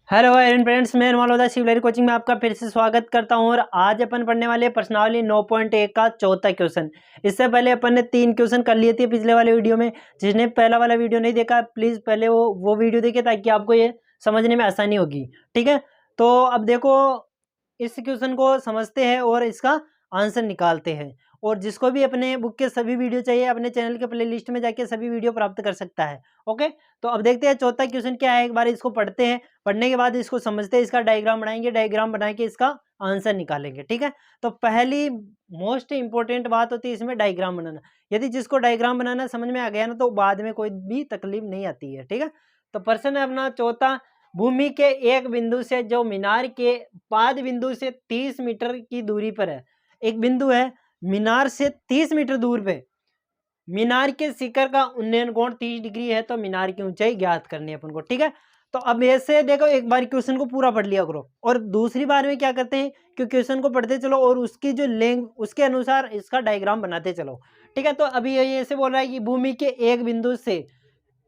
Hello friends, मैं मौलूदा शिवलहरी coaching में आपका फिर से स्वागत करता हूं। और आज अपन पढ़ने वाले प्रश्नावली 9.1 का चौथा क्वेश्चन। इससे पहले अपन ने 3 क्वेश्चन कर लिए थे पिछले वाले वीडियो में। जिसने पहला वाला वीडियो नहीं देखा प्लीज़ पहले वो वीडियो देखे ताकि आपको ये समझने में आसानी होगी। ठीक है, तो अब देखो इस क्वेश्चन को समझते हैं और इसका आंसर निकालते हैं। और जिसको भी अपने बुक के सभी वीडियो चाहिए अपने चैनल के प्लेलिस्ट में जाके सभी वीडियो प्राप्त कर सकता है। ओके, तो अब देखते हैं चौथा क्वेश्चन क्या है। एक बार इसको पढ़ते हैं, पढ़ने के बाद इसको समझते हैं, इसका डायग्राम बनाएंगे, डायग्राम बना के इसका आंसर निकालेंगे। ठीक है, तो पहली मोस्ट इंपॉर्टेंट बात होती है इसमें डायग्राम बनाना। यदि जिसको डायग्राम बनाना समझ में आ गया ना तो बाद में कोई भी तकलीफ नहीं आती है। ठीक है, तो प्रश्न है अपना चौथा, भूमि के एक बिंदु से जो मीनार के पाद बिंदु से 30 मीटर की दूरी पर है। एक बिंदु है मीनार से 30 मीटर दूर पे, मीनार के शिखर का उन्नयन कोण 30 डिग्री है, तो मीनार की ऊंचाई ज्ञात करनी है अपन को। ठीक है, तो अब ऐसे देखो एक बार क्वेश्चन को पूरा पढ़ लिया करो और दूसरी बार में क्या करते हैं कि क्वेश्चन को पढ़ते चलो और उसकी जो लेंथ उसके अनुसार इसका डायग्राम बनाते चलो। ठीक है, तो अभी ये ऐसे बोल रहा है कि भूमि के एक बिंदु से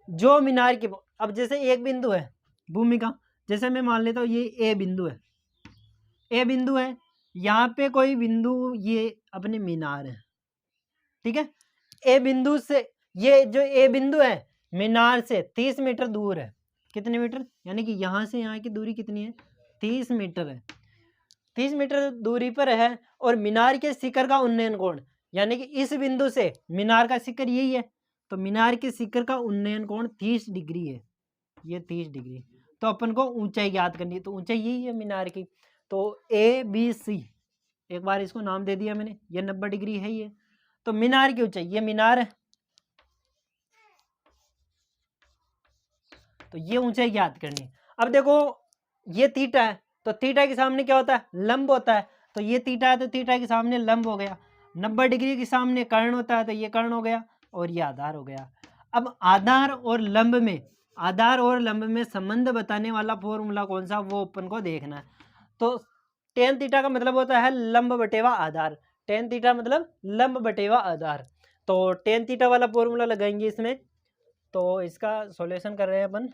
जो मीनार की, अब जैसे एक बिंदु है भूमि का, जैसे मैं मान लेता हूँ ये ए बिंदु है, ए बिंदु है, यहाँ पे कोई बिंदु ये अपने मीनार है। ठीक है, ए बिंदु से ये जो ए बिंदु है मीनार से 30 मीटर दूर है। कितने मीटर, यानी कि यहाँ से यहाँ की दूरी कितनी है, 30 मीटर है। 30 मीटर दूरी पर है और मीनार के शिखर का उन्नयन कोण, यानी कि इस बिंदु से मीनार का शिखर यही है, तो मीनार के शिखर का उन्नयन कोण 30 डिग्री है, ये 30 डिग्री। तो अपन को ऊंचाई ज्ञात करनी है, तो ऊंचाई यही है मीनार की। तो ए बी सी, एक बार इसको नाम दे दिया मैंने, ये 90 डिग्री है ये। तो मीनार की ऊंचाई, ये मीनार है, तो ये ऊंचाई ज्ञात करनी है। अब देखो ये थीटा है, तो थीटा के सामने क्या होता है, लंब होता है। तो ये थीटा है तो थीटा के सामने लंब हो गया। 90 डिग्री के सामने कर्ण होता है तो ये कर्ण हो गया और ये आधार हो गया। अब आधार और लंब में संबंध बताने वाला फॉर्मूला कौन सा, वो अपन को देखना है। तो टेन थीटा का मतलब होता है लंब बटेवा आधार। टेन थीटा मतलब लंब बटेवा आधार। तो टेन थीटा वाला फॉर्मूला लगाएंगे इसमें। तो इसका सॉल्यूशन कर रहे हैं अपन।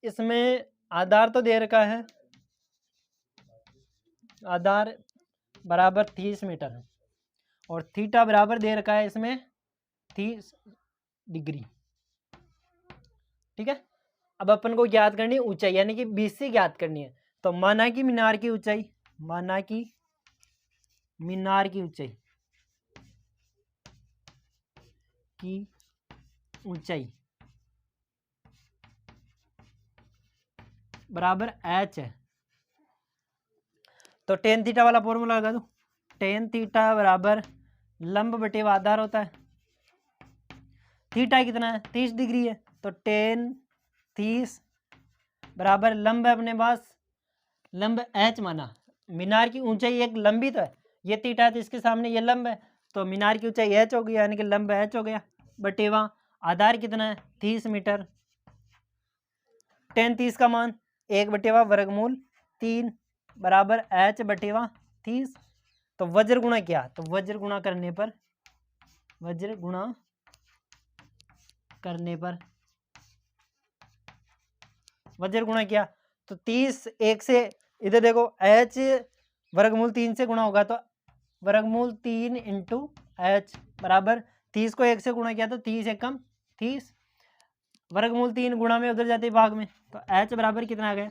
इसमें आधार तो दे रखा है, आधार बराबर 30 मीटर है और थीटा बराबर दे रखा है इसमें 30 डिग्री। ठीक है, अब अपन को ज्ञात करनी है ऊंचाई, यानी कि बीसी ज्ञात करनी है। तो माना कि मीनार की ऊंचाई, माना कि मीनार की ऊंचाई की ऊंचाई बराबर एच है। तो टेन थीटा वाला फॉर्मूला लगा दो। टेन थीटा बराबर लंब बटे आधार होता है। थीटा कितना है, 30 डिग्री है, तो टेन 30 बराबर लंब है अपने पास, लंब एच माना। मीनार की ऊंचाई एक लंबी तो है, ये थीटा है तो इसके सामने ये लंब है, तो मीनार की ऊंचाई एच हो गई, यानी कि लंब एच हो गया बटेवा आधार कितना है 30 मीटर। टेन 30 का मान 1/, वर्गमूल 3 बराबर एच बटेवा 30। तो वज्र गुणा किया, तो वज्र गुणा करने पर वज्र गुणा किया तो 30 एक से इधर देखो एच वर्गमूल 3 से गुणा होगा, तो वर्गमूल 3 इंटू एच बराबर 30 को 1 से गुणा किया तो 30 एकम 30, वर्गमूल 3 गुणा में उधर जाते भाग में, तो एच बराबर कितना आ गया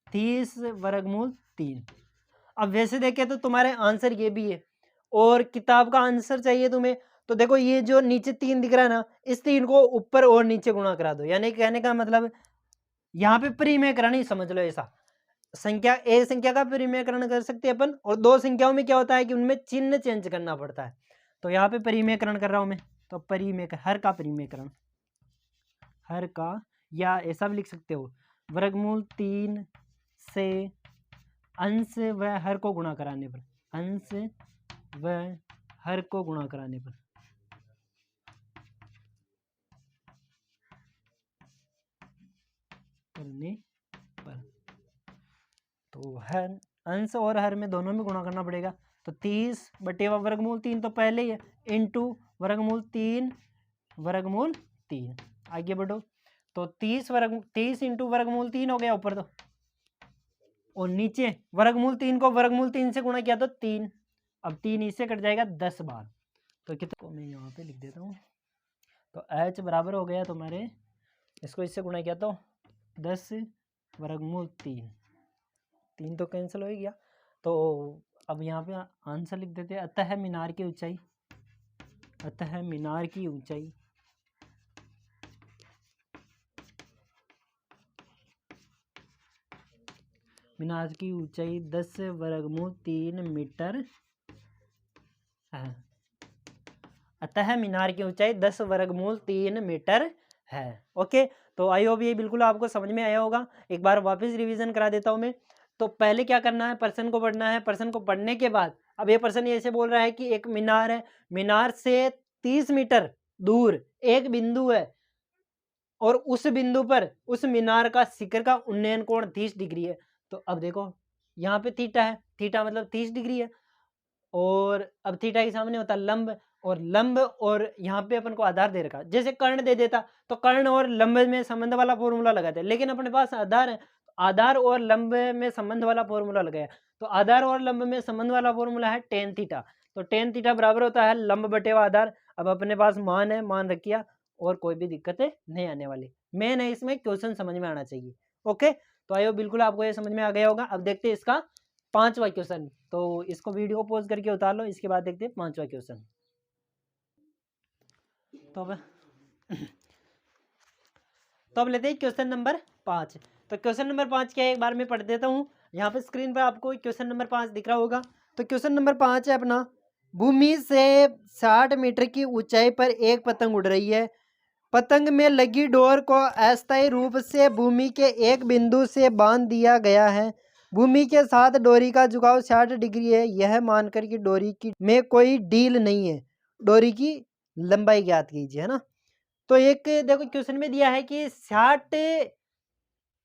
30 वर्गमूल 3। अब वैसे देखे तो तुम्हारे आंसर ये भी है और किताब का आंसर चाहिए तुम्हें, तो देखो ये जो नीचे 3 दिख रहा है ना, इस 3 को ऊपर और नीचे गुणा करा दो। यानी कहने का मतलब यहाँ पे परिमेयकरण ही समझ लो ऐसा। संख्या ए संख्या का परिमेयकरण कर सकते हैं अपन, और दो संख्याओं में क्या होता है कि उनमें चिन्ह चेंज करना पड़ता है। तो यहाँ पे परिमेयकरण कर रहा हूं मैं, तो हर का परिमेयकरण, हर का, या ऐसा भी लिख सकते हो वर्गमूल 3 से अंश व हर को गुणा कराने पर, अंश व हर को गुणा कराने पर, तो हर अंश और हर में दोनों में गुणा करना पड़ेगा। तो 30 बटेवा वर्गमूल 3 तो पहले ही है, इंटू वर्गमूल 3 आगे बढ़ो, तो 30 इंटू वर्गमूल 3 हो गया ऊपर तो, और नीचे वर्गमूल 3 को वर्गमूल 3 से गुणा किया तो 3, अब 3 इससे कट जाएगा 10 बार, तो कितना को मैं यहाँ पे लिख देता हूँ। तो h बराबर हो गया तुम्हारे, इसको इससे गुणा किया तो 10 वर्गमूल 3 तो कैंसिल हो ही गया। तो अब यहाँ पे आंसर लिख देते हैं, अतः मीनार की ऊंचाई, अतः मीनार की ऊंचाई मीनार की ऊंचाई 10 वर्गमूल 3 मीटर है। अतः मीनार की ऊंचाई 10 वर्गमूल 3 मीटर है। ओके, तो आई होप ये बिल्कुल आपको समझ में आया होगा। एक बार वापस रिवीजन करा देता हूँ मैं। तो पहले क्या करना है, पर्सन को पढ़ना है। पर्सन को पढ़ने के बाद अब ये पर्सन ऐसे बोल रहा है कि एक मीनार है, मीनार से 30 मीटर दूर एक बिंदु है, और उस बिंदु पर उस मीनार का शिखर का उन्नयन कोण 30 डिग्री है। तो अब देखो यहाँ पे थीटा है, थीटा मतलब 30 डिग्री है, और अब थीटा के सामने होता है लंब, और लंब और यहाँ पे अपन को आधार दे रखा। जैसे कर्ण दे देता तो कर्ण और लंब में संबंध वाला फॉर्मूला लगाते, लेकिन अपने पास आधार है, आधार और लंब में संबंध वाला फॉर्मूला लगाया। तो आधार और लंब में संबंध वाला फॉर्मूला है टेन थीटा। तो टेन थीटा बराबर होता है लंब बटे आधार। अब अपने पास मान है, मान रखिया, और कोई भी दिक्कतें नहीं आने वाली। मेन है इसमें क्वेश्चन समझ में आना चाहिए। ओके, तो आइए बिल्कुल आपको ये समझ में आ गया होगा। अब देखते हैं इसका 5वां क्वेश्चन। तो इसको वीडियो पॉज करके उतार लो, इसके बाद देखते हैं 5वां क्वेश्चन। तो अब लेते हैं क्वेश्चन नंबर 5। तो क्वेश्चन नंबर 5 क्या है, एक बार मैं पढ़ देता हूँ। यहाँ पे स्क्रीन पर आपको क्वेश्चन नंबर 5 दिख रहा होगा। तो क्वेश्चन नंबर 5 है अपना, भूमि से 60 मीटर की ऊंचाई पर एक पतंग उड़ रही है। पतंग में लगी डोर को अस्थायी रूप से भूमि के एक बिंदु से बांध दिया गया है। भूमि के साथ डोरी का झुकाव 60 डिग्री है, यह मानकर कि डोरी की में कोई ढील नहीं है। डोरी की लंबाई ज्ञात कीजिए, है ना। तो एक देखो क्वेश्चन में दिया है कि 60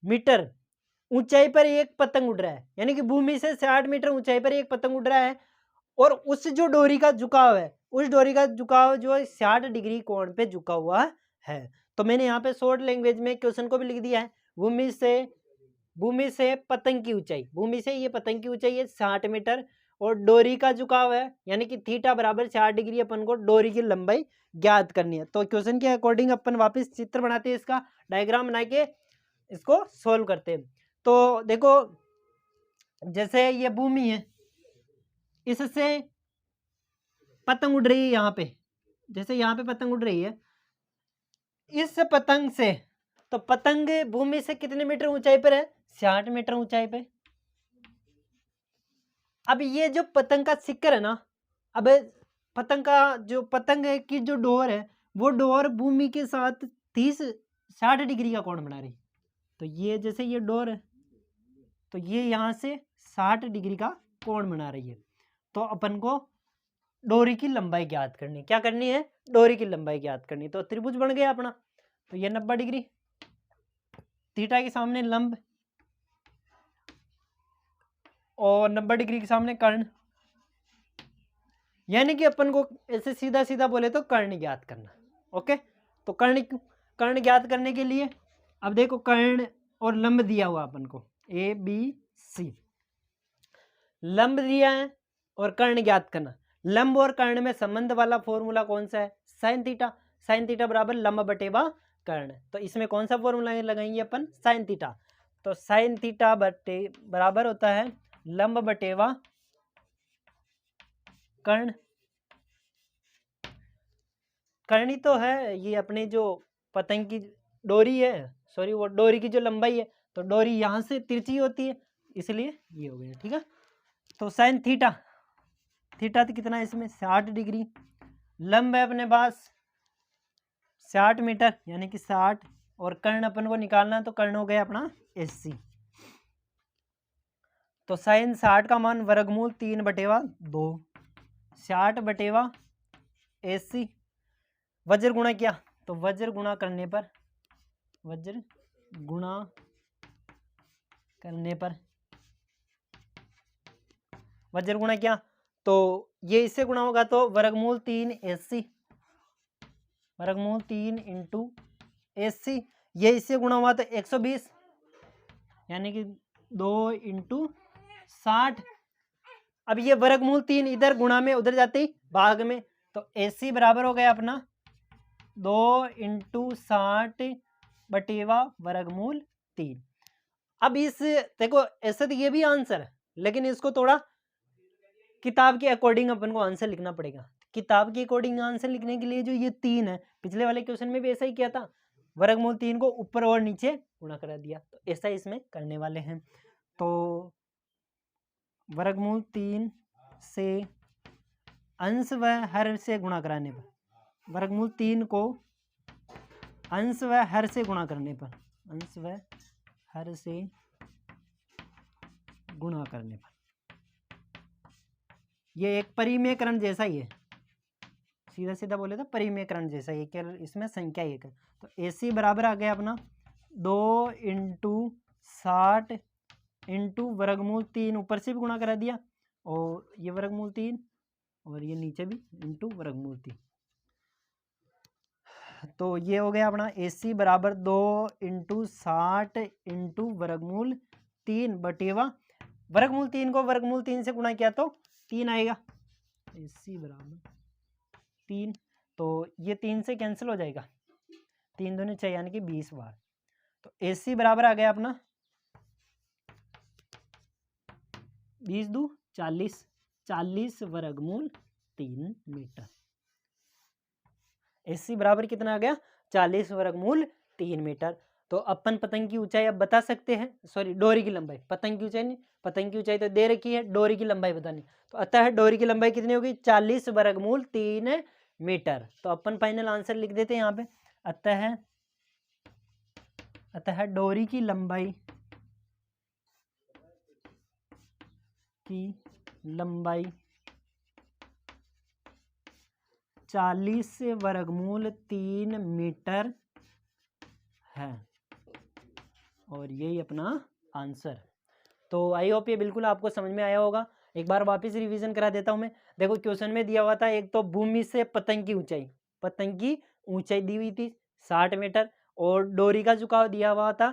मीटर ऊंचाई पर एक पतंग उड़ रहा है, यानी कि भूमि से 60 मीटर ऊंचाई पर एक पतंग उड़ रहा है, और उस जो डोरी का झुकाव है, उस डोरी का झुकाव जो 60 डिग्री कोण पे झुका हुआ है। तो मैंने यहाँ पे शॉर्ट लैंग्वेज में क्वेश्चन को भी लिख दिया है। भूमि से पतंग की ऊंचाई, भूमि से ये पतंग की ऊंचाई है 60 मीटर, और डोरी का झुकाव है यानी कि थीटा बराबर 60 डिग्री। अपन को डोरी की लंबाई ज्ञात करनी है। तो क्वेश्चन के अकॉर्डिंग अपन वापस चित्र बनाते हैं, इसका डायग्राम बना के इसको सोल्व करते हैं। तो देखो जैसे ये भूमि है, इससे पतंग उड़ रही है यहाँ पे, जैसे यहाँ पे पतंग उड़ रही है, इस पतंग से, तो पतंग भूमि से कितने मीटर ऊंचाई पर है, 60 मीटर ऊंचाई पे। अब ये जो पतंग का शिखर है ना, अब पतंग की जो डोर है, वो डोर भूमि के साथ 60 डिग्री का कोण बना रही। तो ये जैसे ये डोर है, तो ये यहाँ से 60 डिग्री का कोण बना रही है। तो अपन को डोरी की लंबाई ज्ञात करनी, क्या करनी है, डोरी की लंबाई ज्ञात करनी। तो त्रिभुज बन गया अपना। तो ये 90 डिग्री, थीटा के सामने लंब, और 90 डिग्री के सामने कर्ण, यानी कि अपन को ऐसे सीधा सीधा बोले तो कर्ण ज्ञात करना। ओके, तो कर्ण ज्ञात करने के लिए अब देखो कर्ण और लंब दिया हुआ अपन को ABC, लंब दिया है और कर्ण ज्ञात करना। लंब और कर्ण में संबंध वाला फॉर्मूला कौन सा है, साइन थीटा। साइन थीटा बराबर लंब बटेवा कर्ण। तो इसमें कौन सा फॉर्मूला लगाएंगे अपन, साइन थीटा। तो साइन थीटा बराबर होता है लंब बटेवा कर्ण। कर्णी तो है ये अपनी जो पतंग की डोरी है, सॉरी वो डोरी की जो लंबाई है, तो डोरी यहाँ से तिरछी होती है, इसलिए ये हो गया। ठीक है, तो साइन थीटा, थीटा तो कितना है इसमें 60 डिग्री, लंब है अपने पास 60 मीटर यानी कि 60, और कर्ण अपन को निकालना है, तो कर्ण हो गया अपना 80। तो साइन 60 का मान वर्गमूल 3/2, 60/80। वज्र गुणा किया, तो वज्र गुणा करने पर वज्र गुणा किया तो ये इससे गुणा होगा, तो वर्गमूल 3 80, वर्गमूल 3 इंटू 80, ये इससे गुणा हुआ तो 120, यानी कि 2 × 60। अब ये वर्गमूल 3 इधर गुणा में उधर जाते ही भाग में, तो AC बराबर हो गया अपना 2 × 60 बटेवा वर्गमूल 3। अब इस देखो ऐसे तो ये भी आंसर है, लेकिन इसको थोड़ा किताब के अकॉर्डिंग अपन को आंसर लिखना पड़ेगा। किताब के अकॉर्डिंग आंसर लिखने के लिए जो ये 3 है, पिछले वाले क्वेश्चन में भी ऐसा ही किया था, वर्गमूल 3 को ऊपर और नीचे गुणा करा दिया, तो ऐसा इसमें करने वाले हैं। तो वर्गमूल 3 से अंश व हर से गुणा कराने पर, वर्गमूल 3 को अंश व हर से गुणा करने पर, अंश व हर से गुणा करने पर, ये एक परिमेयकरण जैसा ही है, सीधा सीधा बोले तो परिमेयकरण जैसा ही है, केवल इसमें संख्या एक है। तो AC बराबर आ गया अपना 2 × 60 × वर्गमूल 3, ऊपर से भी गुणा करा दिया, और ये वर्गमूल 3 और ये नीचे भी इंटू वर्गमूल 3। तो ये हो गया अपना AC बराबर 2 × 60 × वर्गमूल 3 बटेवा वर्गमूल 3 को वर्गमूल 3 से गुणा किया तो 3 आएगा। AC बराबर 3, तो ये 3 से कैंसिल हो जाएगा, 3 दूनी 6 यानी कि 20 बार। तो AC बराबर आ गया अपना 20 × 2 = 40 वर्गमूल 3 मीटर। AC बराबर कितना आ गया 40 वर्गमूल 3 मीटर। तो अपन पतंग की ऊंचाई अब बता सकते हैं, सॉरी डोरी की लंबाई, पतंग की ऊंचाई नहीं, पतंग की ऊंचाई तो दे रखी है, डोरी की लंबाई बतानी। तो अतः डोरी की लंबाई कितनी होगी 40 वर्गमूल 3 मीटर। तो अपन फाइनल आंसर लिख देते हैं यहाँ पे, अतः डोरी की लंबाई 40 वर्गमूल 3 मीटर है, और यही अपना आंसर। तो आई होप ये बिल्कुल आपको समझ में आया होगा। एक बार वापस रिवीजन करा देता हूं मैं। देखो क्वेश्चन में दिया हुआ था, एक तो भूमि से पतंग की ऊंचाई दी हुई थी 60 मीटर, और डोरी का झुकाव दिया हुआ था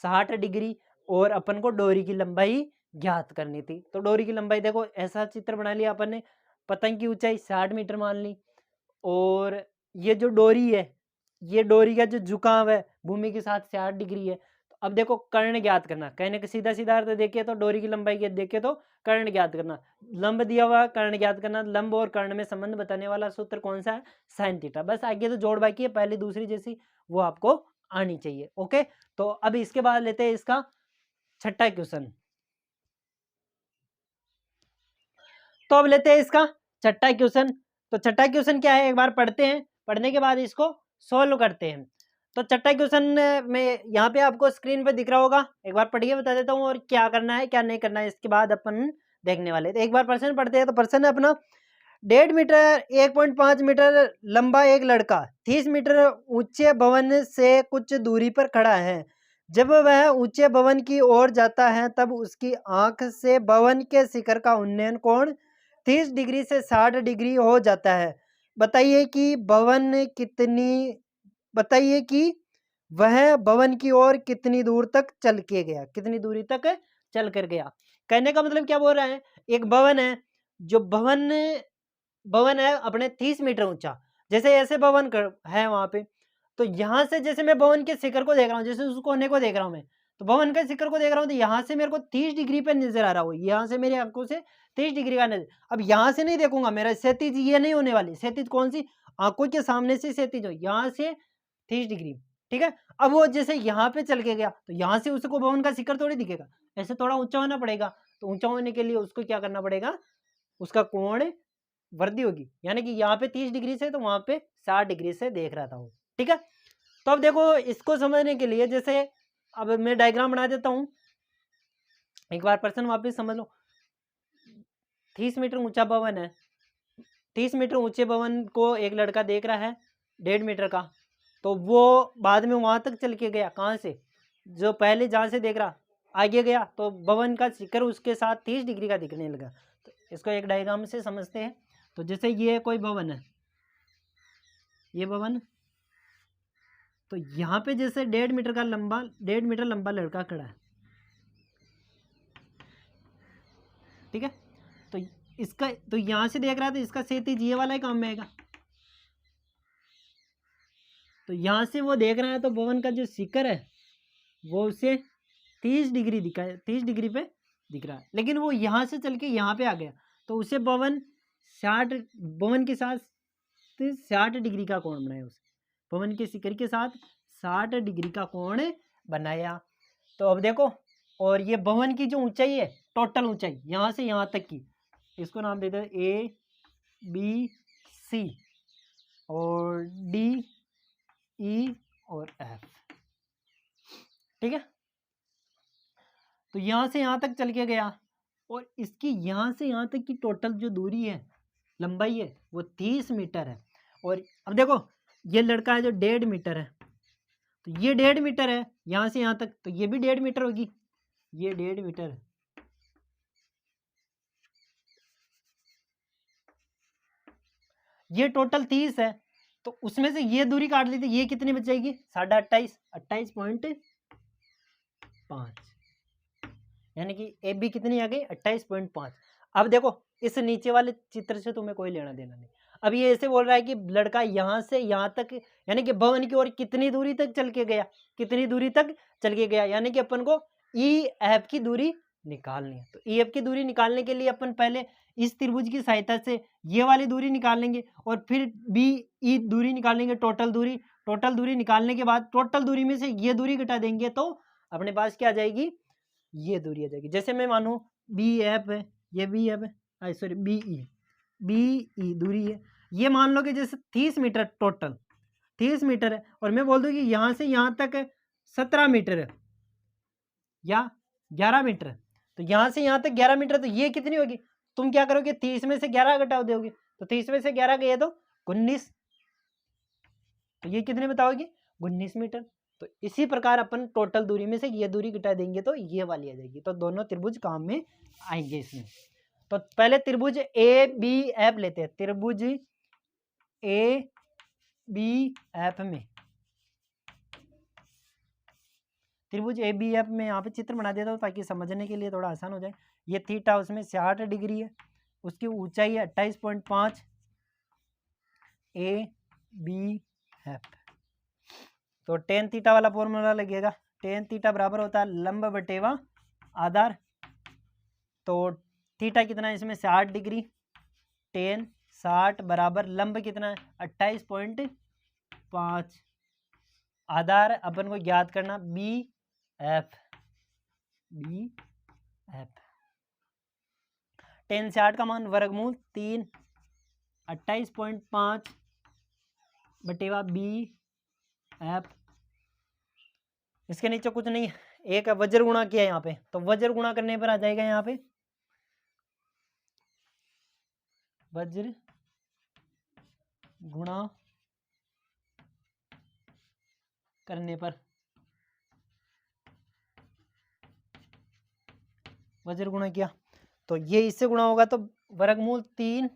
60 डिग्री, और अपन को डोरी की लंबाई ज्ञात करनी थी। तो डोरी की लंबाई देखो ऐसा चित्र बना लिया अपन ने, पतंग की ऊंचाई 60 मीटर मान ली, और ये जो डोरी है, ये डोरी का जो झुकाव है भूमि के साथ 60 डिग्री है। तो अब देखो कर्ण ज्ञात करना, कहने का सीधा सीधा अर्थ देखिए तो डोरी की लंबाई के देखे तो कर्ण ज्ञात करना, लंब दिया हुआ कर्ण ज्ञात करना, लंब और कर्ण में संबंध बताने वाला सूत्र कौन सा है sin थीटा। बस आगे तो जोड़ बाकी है, पहली दूसरी जैसी वो आपको आनी चाहिए। ओके, तो अब इसके बाद लेते हैं इसका छठा क्वेश्चन। तो अब लेते हैं इसका छठा क्वेश्चन। तो छठा क्वेश्चन क्या है एक बार पढ़ते हैं, पढ़ने के बाद इसको सोल्व करते हैं। तो छठा क्वेश्चन में यहाँ पे आपको स्क्रीन पे दिख रहा होगा, एक बार पढ़िए बता देता हूँ और क्या करना है क्या नहीं करना है, इसके बाद अपन देखने वाले। तो एक बार प्रश्न पढ़ते हैं। तो प्रश्न है अपना 1.5 मीटर 1.5 मीटर लंबा एक लड़का 30 मीटर ऊंचे भवन से कुछ दूरी पर खड़ा है। जब वह ऊंचे भवन की ओर जाता है तब उसकी आंख से भवन के शिखर का उन्नयन कोण 30 डिग्री से 60 डिग्री हो जाता है। बताइए कि वह भवन की ओर कितनी दूर तक चल के गया, कितनी दूरी तक चल कर गया। कहने का मतलब क्या बोल रहा है, एक भवन है, जो भवन है अपने 30 मीटर ऊंचा, जैसे ऐसे भवन है वहां पे, तो यहां से जैसे मैं भवन के शिखर को देख रहा हूँ, जैसे उस कोने को देख रहा हूँ मैं, तो भवन के शिखर को देख रहा हूँ, तो यहाँ से मेरे को 30 डिग्री पे नजर आ रहा हो, यहाँ से मेरी आंखों से 30 डिग्री का नजर। अब यहाँ से नहीं देखूंगा, मेरा क्षैतिज ये नहीं होने वाली, क्षैतिज कौन सी, आंखों के सामने से क्षैतिज हो, यहाँ से 30 डिग्री, ठीक है। अब वो जैसे यहाँ पे चल के गया, तो यहाँ से उसको भवन का शिखर थोड़ी दिखेगा, ऐसे थोड़ा ऊंचा होना पड़ेगा। तो ऊंचा होने के लिए उसको क्या करना पड़ेगा, उसका कोण वृद्धि होगी, यानी कि यहाँ पे 30 डिग्री से तो वहां पे 60 डिग्री से देख रहा था वो, ठीक है। तो अब देखो इसको समझने के लिए, जैसे अब मैं डायग्राम बना देता हूं, एक बार प्रश्न वापस समझ लो। 30 मीटर ऊंचा भवन है, 30 मीटर ऊंचे भवन को एक लड़का देख रहा है 1.5 मीटर का, तो वो बाद में वहां तक चल के गया, कहाँ से, जो पहले जहां से देख रहा आगे गया, तो भवन का शिखर उसके साथ 30 डिग्री का दिखने लगा। तो इसको एक डायग्राम से समझते हैं। तो जैसे ये कोई भवन है, ये भवन तो यहाँ पे जैसे 1.5 मीटर लंबा लड़का खड़ा है, ठीक है। तो इसका तो यहाँ से देख रहा है तो इसका क्षैतिज ये वाला ही काम में आएगा। तो यहाँ से वो देख रहा है तो भवन का जो शिखर है वो उसे 30 डिग्री दिखा है, 30 डिग्री पे दिख रहा है, लेकिन वो यहाँ से चल के यहाँ पे आ गया तो उसे भवन के साथ 60 डिग्री का कोण बनाया, उसे भवन के शिखर के साथ 60 डिग्री का कोण बनाया। तो अब देखो, और ये भवन की जो ऊंचाई है, टोटल ऊंचाई यहाँ से यहाँ तक की, इसको नाम देते हैं ए बी सी और डी ई और एफ, ठीक है। तो यहाँ से यहाँ तक चल के गया और इसकी यहाँ से यहाँ तक की टोटल जो दूरी है, लंबाई है, वो 30 मीटर है। और अब देखो ये लड़का है जो 1.5 मीटर है, तो ये 1.5 मीटर है यहाँ से यहाँ तक, तो ये भी 1.5 मीटर होगी, ये 1.5 मीटर है। ये टोटल 30 है, तो उसमें से ये दूरी काट ली थी, ये कितनी बच जाएगी? 28.5, यानी कि ए बी कितनी आ गई? 28.5। अब देखो इस नीचे वाले चित्र से तुम्हें कोई लेना देना नहीं। अब ये ऐसे बोल रहा है कि लड़का यहाँ से यहाँ तक, यानी कि भवन की ओर कितनी दूरी तक चल के गया, कितनी दूरी तक चल के गया, यानी कि अपन को ई एफ की दूरी निकालनी है। तो ई एफ की दूरी निकालने के लिए अपन पहले इस त्रिभुज की सहायता से ये वाली दूरी निकाल लेंगे और फिर बी ई दूरी निकालेंगे, टोटल दूरी निकालने के बाद टोटल दूरी में से ये दूरी घटा देंगे तो अपने पास क्या आ जाएगी? ये दूरी आ जाएगी। जैसे मैं मानूं बी एफ है, ये बी एफ है, सॉरी बी ई दूरी है, ये मान लो कि जैसे 30 मीटर टोटल 30 मीटर है, और मैं बोल दूं कि यहाँ से यहाँ तक 17 मीटर है या 11 मीटर है, तो यहाँ से यहाँ तक 11 मीटर, तो ये कितनी होगी? तुम क्या करोगे? 30 में से 11 घटा दोगे, तो 30 में से 11 गए तो 19, तो ये कितने बताओगे? 19 मीटर। तो इसी प्रकार अपन टोटल दूरी में से ये दूरी घटा देंगे तो ये वाली आ जाएगी। तो दोनों त्रिभुज काम में आएंगे इसमें। तो पहले त्रिभुज ए बी एफ लेते हैं। त्रिभुज ए बी एफ में, त्रिभुज ए बी एफ में यहाँ पे चित्र बना देता हूँ ताकि समझने के लिए थोड़ा आसान हो जाए। ये थीटा उसमें 60 डिग्री है, उसकी ऊंचाई है 28.5, ए बी एफ। तो टेन थीटा वाला फॉर्मूला लगेगा, टेन थीटा बराबर होता है लंब बटेवा आधार। तो थीटा कितना है इसमें? 60 डिग्री, टेन 60 बराबर लंब कितना है? 28.5, आधार अपन को ज्ञात करना बी एफ, टेन 60 का मान वर्गमूल 3, 28.5 बटेवा बी एफ। इसके नीचे कुछ नहीं, एक वज्र गुणा किया यहाँ पे, तो वज्र गुणा करने पर आ जाएगा यहाँ पे वज्र गुणा करने पर, वज्र गुणा किया तो ये इससे गुणा होगा तो वर्गमूल 3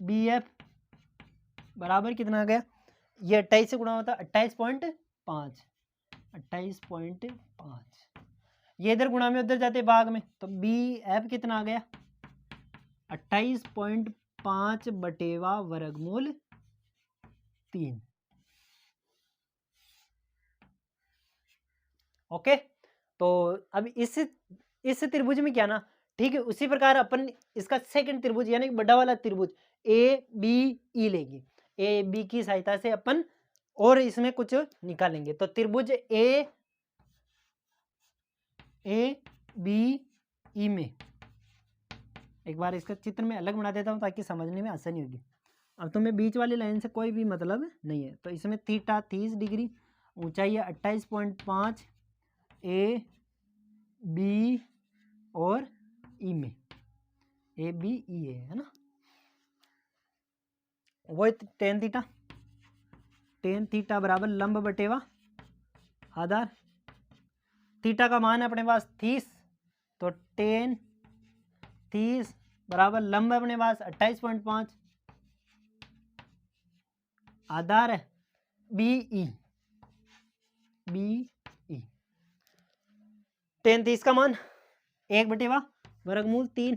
बी एफ बराबर कितना आ गया? ये 28 से गुणा होता 28.5, 28.5। ये इधर गुणा में उधर जाते भाग में, तो बी एफ कितना आ गया? 28.5 बटेवा वर्गमूल 3। ओके, तो अब इस त्रिभुज में क्या ना, ठीक है, उसी प्रकार अपन इसका सेकंड त्रिभुज यानी बड़ा वाला त्रिभुज ए बी ई लेंगे। ए बी की सहायता से अपन और इसमें कुछ निकालेंगे। तो त्रिभुज ए बी ई में एक बार इसका चित्र में अलग बना देता हूं ताकि समझने में आसानी होगी। अब तुम्हें बीच वाली लाइन से कोई भी मतलब नहीं है। तो इसमें थीटा 30 डिग्री, ऊंचाई है 28.5, ए बी और ई में, ए बी ई है ना, वो टेन थीटा बराबर लंब बटेवा आधार। थीटा का मान है अपने पास 30, तो टेन 30 बराबर लंब अपने पास 28.5, आधार है BE 33 का मान 1/3 वर्गमूल 3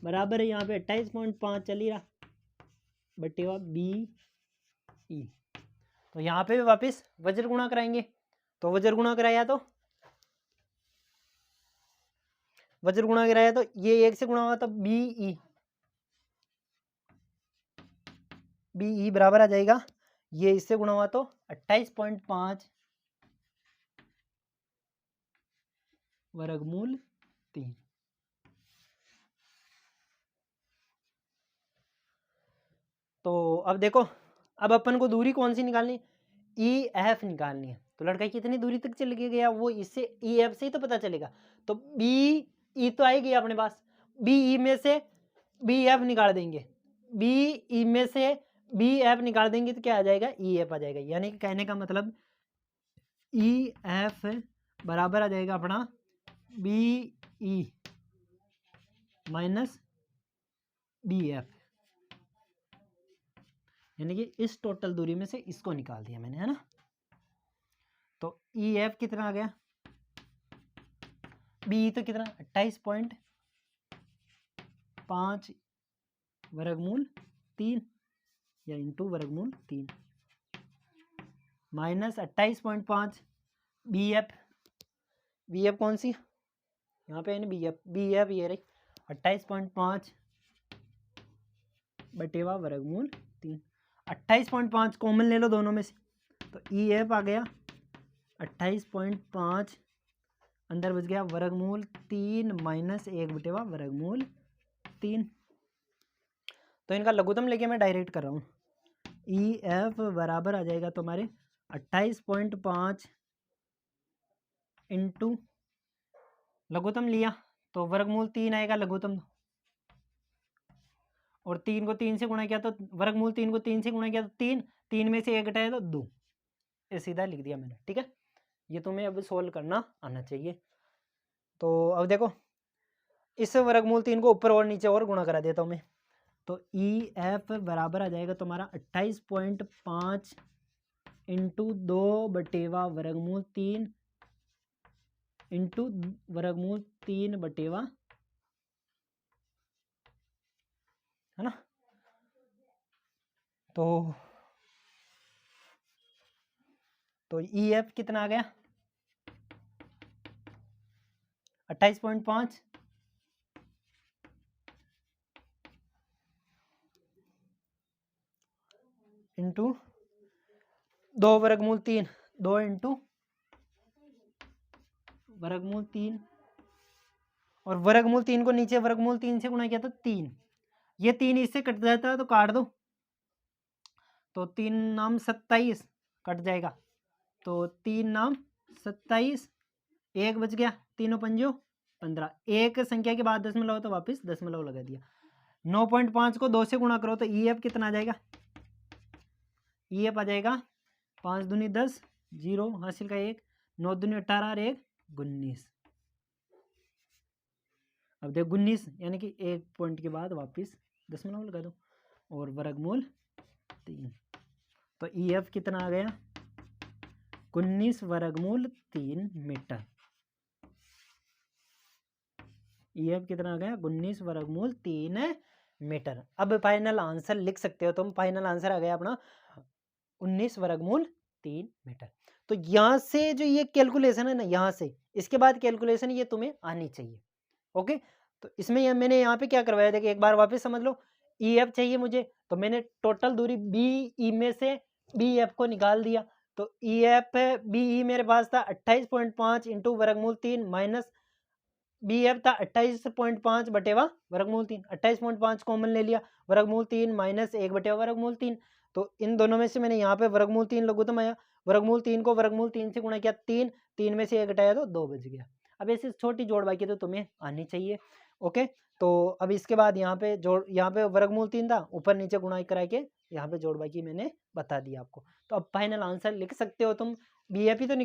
बराबर है यहाँ पे 28.5 चल ही रहा बटेवा BE। तो यहाँ पे भी वापस वज्र गुणा कराएंगे, तो वज्र गुणा कराया तो ये 1 से गुणा हुआ तो BE बराबर आ जाएगा, ये इससे गुणा हुआ तो 28.5 वर्गमूल 3। तो अब देखो, अब अपन को दूरी कौन सी निकालनी, EF निकालनी है। तो लड़का कितनी दूरी तक चल गया वो इससे EF से ही तो पता चलेगा। तो BE तो आएगी अपने पास, BE में से BF निकाल देंगे, BE में से BF निकाल देंगे तो क्या आ जाएगा, EF आ जाएगा। यानी कि कहने का मतलब EF बराबर आ जाएगा अपना BE माइनस BF, यानी कि इस टोटल दूरी में से इसको निकाल दिया मैंने, है ना। तो EF कितना आ गया, BE तो कितना 28.5 वर्गमूल 3 या इंटू वर्गमूल 3 माइनस 28.5 BF कौन सी यहाँ पे है ना, BF ये रही 28.5 बटेवा वर्गमूल 3। 28.5 कॉमन ले लो दोनों में से, तो EF आ गया 28.5, अंदर बच गया वर्गमूल 3 माइनस 1 बटेवा वर्गमूल 3। तो इनका लघुत्तम लेके मैं डायरेक्ट कर रहा हूँ, EF बराबर आ जाएगा तुम्हारे 28.5 इंटू लघुत्तम लिया तो वर्गमूल 3 आएगा लघुत्तम, और 3 को 3 से गुणा किया तो वर्गमूल 3 को 3 से गुणा किया तो 3 में से 1 घटाया तो 2, ये सीधा लिख दिया मैंने, ठीक है। ये तुम्हें अब सोल्व करना आना चाहिए। तो अब देखो, इस वर्गमूल 3 को ऊपर और नीचे और गुणा करा देता हूँ मैं, तो EF बराबर आ जाएगा तुम्हारा 28.5 इंटू 2 बटेवा वर्गमूल 3 इंटू वर्गमूल 3 बटेवा, है ना। तो EF कितना आ गया 28.5 इंटू 2 वर्गमूल 3, 2 इंटू वर्गमूल 3, और वर्गमूल 3 को नीचे वर्गमूल 3 से गुणा किया तो 3, ये 3 इससे कट जाता है तो काट दो, तो 3 नाम 27 कट जाएगा, तो 3 नाम 27, 1 बच गया, 3 पंजो 15, एक संख्या के बाद दशमलव तो वापस दशमलव लगा दिया। 9.5 को 2 से गुणा करो तो EF कितना आ जाएगा, EF आ जाएगा 5 दूनी 10, 0 हासिल का 1, 9 दूनी 18 और 1 19। अब देखो 19 यानी कि 1 पॉइंट के बाद वापस दशमलव लगा दो, और वर्गमूल 3, तो EF कितना आ गया 19 वर्गमूल 3 मीटर। EF कितना आ गया 19 वर्गमूल 3 मीटर। अब फाइनल आंसर लिख सकते हो तुम, फाइनल आंसर आ गया अपना 19 वर्गमूल 3 मीटर। तो यहाँ से जो ये कैलकुलेशन है ना, यहाँ से इसके बाद कैलकुलेशन ये तुम्हें आनी चाहिए, ओके। तो इसमें मैंने यहाँ पे क्या करवाया, देखिए एक बार वापस समझ लो। EF चाहिए मुझे, तो मैंने टोटल दूरी BE में से BF को निकाल दिया, तो EF BE मेरे पास था 28.5 इंटू वर्गमूल 3 माइनस BF था 28.5 बटेवा वर्गमूल 3, 28.5 कॉमन ले लिया, वर्गमूल 3 माइनस 1 बटेवा वर्गमूल 3, तो इन दोनों में से मैंने यहाँ पे वर्गमूल 3 लघुत्तम आया, वर्गमूल 3 को वर्गमूल 3 से गुणा किया 3 में से 1 घटाया तो 2 बच गया। अब ऐसी छोटी जोड़ बाकी तो तुम्हें आनी चाहिए, ओके। तो अब इसके बाद यहाँ पे जोड़, यहाँ पे वर्गमूल 3 था, ऊपर नीचे गुणा करा के यहाँ पे जोड़ बाकी मैंने बता दिया आपको। तो अब फाइनल आंसर लिख सकते हो तुम, EF ही तो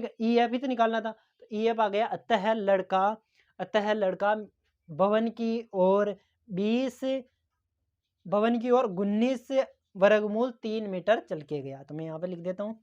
निकालना था, तो EF आ गया अतः लड़का भवन की ओर 19 वर्गमूल 3 मीटर चल के गया। तो मैं यहाँ पे लिख देता हूँ।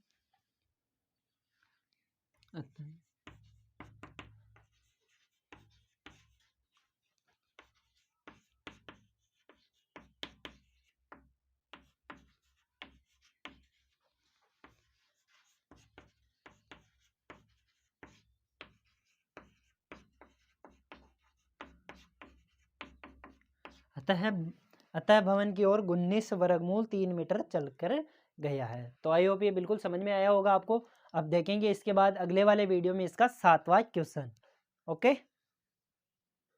अतः भवन की ओर 19 वर्गमूल 3 मीटर चलकर गया है। तो आई होप ये बिल्कुल समझ में आया होगा आपको। अब देखेंगे इसके बाद अगले वाले वीडियो में इसका 7वां क्वेश्चन। ओके।